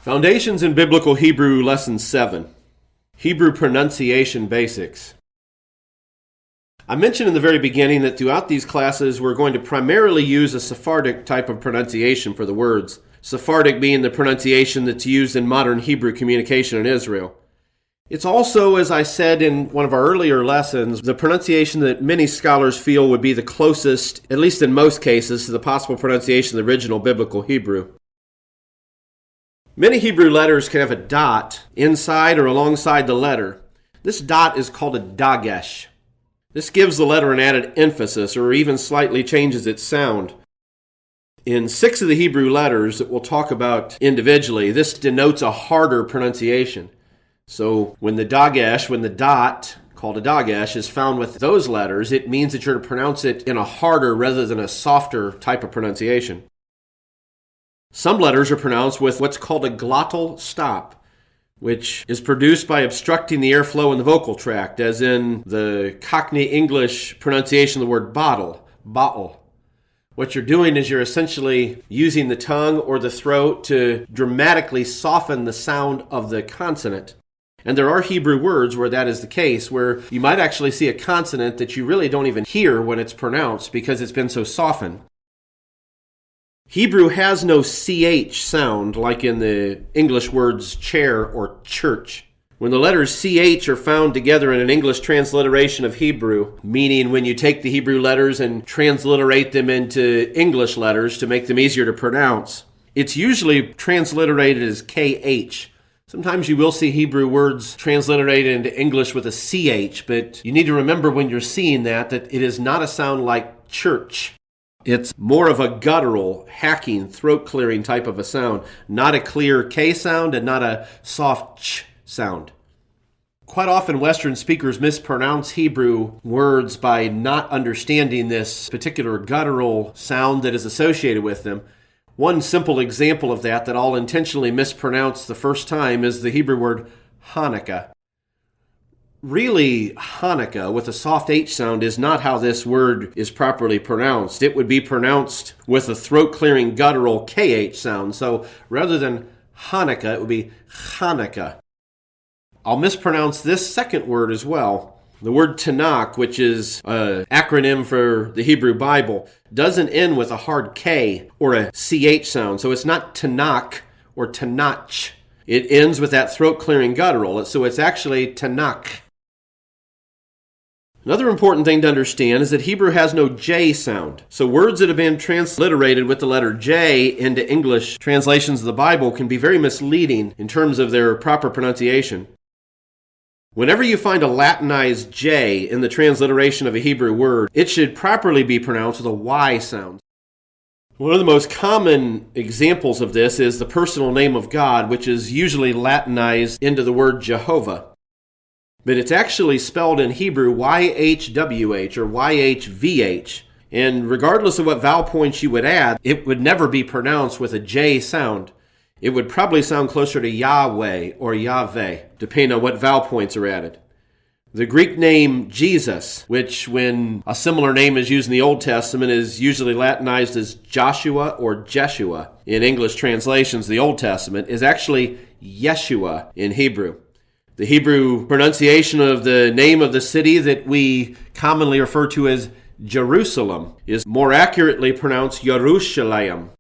Foundations in Biblical Hebrew Lesson 7. Hebrew Pronunciation Basics. I mentioned in the very beginning that throughout these classes we're going to primarily use a Sephardic type of pronunciation for the words. Sephardic being the pronunciation that's used in modern Hebrew communication in Israel. It's also, as I said in one of our earlier lessons, the pronunciation that many scholars feel would be the closest, at least in most cases, to the possible pronunciation of the original Biblical Hebrew. Many Hebrew letters can have a dot inside or alongside the letter. This dot is called a dagesh. This gives the letter an added emphasis or even slightly changes its sound. In 6 of the Hebrew letters that we'll talk about individually, this denotes a harder pronunciation. So when the dot, called a dagesh, is found with those letters, it means that you're to pronounce it in a harder rather than a softer type of pronunciation. Some letters are pronounced with what's called a glottal stop, which is produced by obstructing the airflow in the vocal tract, as in the Cockney English pronunciation of the word bottle. What you're doing is you're essentially using the tongue or the throat to dramatically soften the sound of the consonant. And there are Hebrew words where that is the case, where you might actually see a consonant that you really don't even hear when it's pronounced because it's been so softened. Hebrew has no CH sound like in the English words chair or church. When the letters CH are found together in an English transliteration of Hebrew, meaning when you take the Hebrew letters and transliterate them into English letters to make them easier to pronounce, it's usually transliterated as KH. Sometimes you will see Hebrew words transliterated into English with a CH, but you need to remember when you're seeing that it is not a sound like church. It's more of a guttural, hacking, throat-clearing type of a sound, not a clear K sound and not a soft ch sound. Quite often Western speakers mispronounce Hebrew words by not understanding this particular guttural sound that is associated with them. One simple example of that I'll intentionally mispronounce the first time is the Hebrew word Hanukkah. Really, Hanukkah with a soft H sound is not how this word is properly pronounced. It would be pronounced with a throat-clearing guttural KH sound. So rather than Hanukkah, it would be Hanukkah. I'll mispronounce this second word as well. The word Tanakh, which is an acronym for the Hebrew Bible, doesn't end with a hard K or a CH sound. So it's not Tanakh or Tanach. It ends with that throat-clearing guttural. So it's actually Tanakh. Another important thing to understand is that Hebrew has no J sound. So words that have been transliterated with the letter J into English translations of the Bible can be very misleading in terms of their proper pronunciation. Whenever you find a Latinized J in the transliteration of a Hebrew word, it should properly be pronounced with a Y sound. One of the most common examples of this is the personal name of God, which is usually Latinized into the word Jehovah. But it's actually spelled in Hebrew YHWH or YHVH. And regardless of what vowel points you would add, it would never be pronounced with a J sound. It would probably sound closer to Yahweh or Yahweh, depending on what vowel points are added. The Greek name Jesus, which when a similar name is used in the Old Testament, is usually Latinized as Joshua or Jeshua in English translations of the Old Testament, is actually Yeshua in Hebrew. The Hebrew pronunciation of the name of the city that we commonly refer to as Jerusalem is more accurately pronounced Yerushalayim.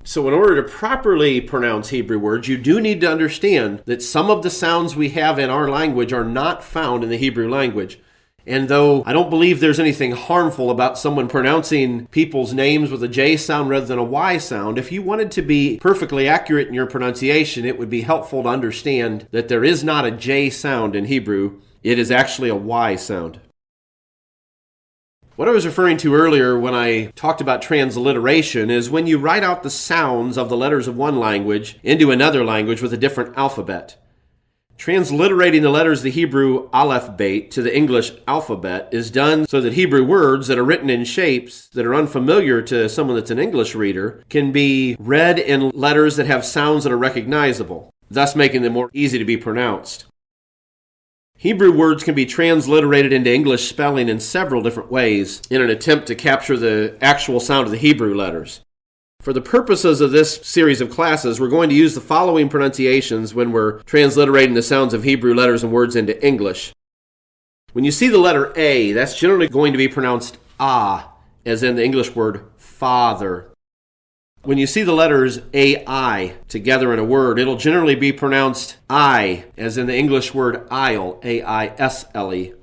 So in order to properly pronounce Hebrew words, you do need to understand that some of the sounds we have in our language are not found in the Hebrew language. And though I don't believe there's anything harmful about someone pronouncing people's names with a J sound rather than a Y sound, if you wanted to be perfectly accurate in your pronunciation, it would be helpful to understand that there is not a J sound in Hebrew. It is actually a Y sound. What I was referring to earlier when I talked about transliteration is when you write out the sounds of the letters of one language into another language with a different alphabet. Transliterating the letters of the Hebrew aleph-bet to the English alphabet is done so that Hebrew words that are written in shapes that are unfamiliar to someone that's an English reader can be read in letters that have sounds that are recognizable, thus making them more easy to be pronounced. Hebrew words can be transliterated into English spelling in several different ways in an attempt to capture the actual sound of the Hebrew letters. For the purposes of this series of classes, we're going to use the following pronunciations when we're transliterating the sounds of Hebrew letters and words into English. When you see the letter A, that's generally going to be pronounced ah, as in the English word father. When you see the letters A-I together in a word, it'll generally be pronounced I, as in the English word aisle, A-I-S-L-E.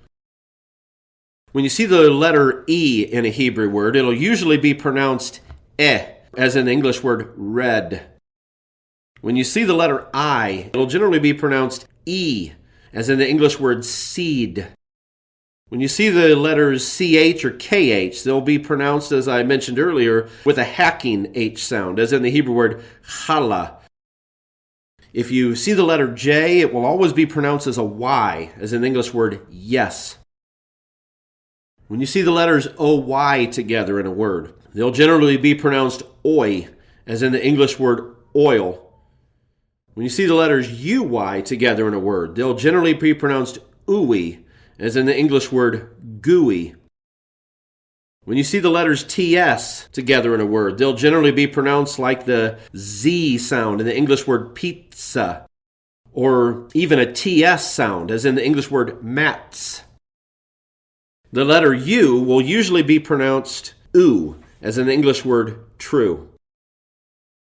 When you see the letter E in a Hebrew word, it'll usually be pronounced as in the English word red. When you see the letter I, it'll generally be pronounced E, as in the English word seed. When you see the letters CH or KH, they'll be pronounced, as I mentioned earlier, with a hacking H sound, as in the Hebrew word challah. If you see the letter J, it will always be pronounced as a Y, as in the English word yes. When you see the letters OY together in a word, they'll generally be pronounced oi, as in the English word oil. When you see the letters UY together in a word, they'll generally be pronounced ooey, as in the English word gooey. When you see the letters TS together in a word, they'll generally be pronounced like the Z sound in the English word pizza, or even a TS sound, as in the English word mats. The letter U will usually be pronounced oo, as in the English word true.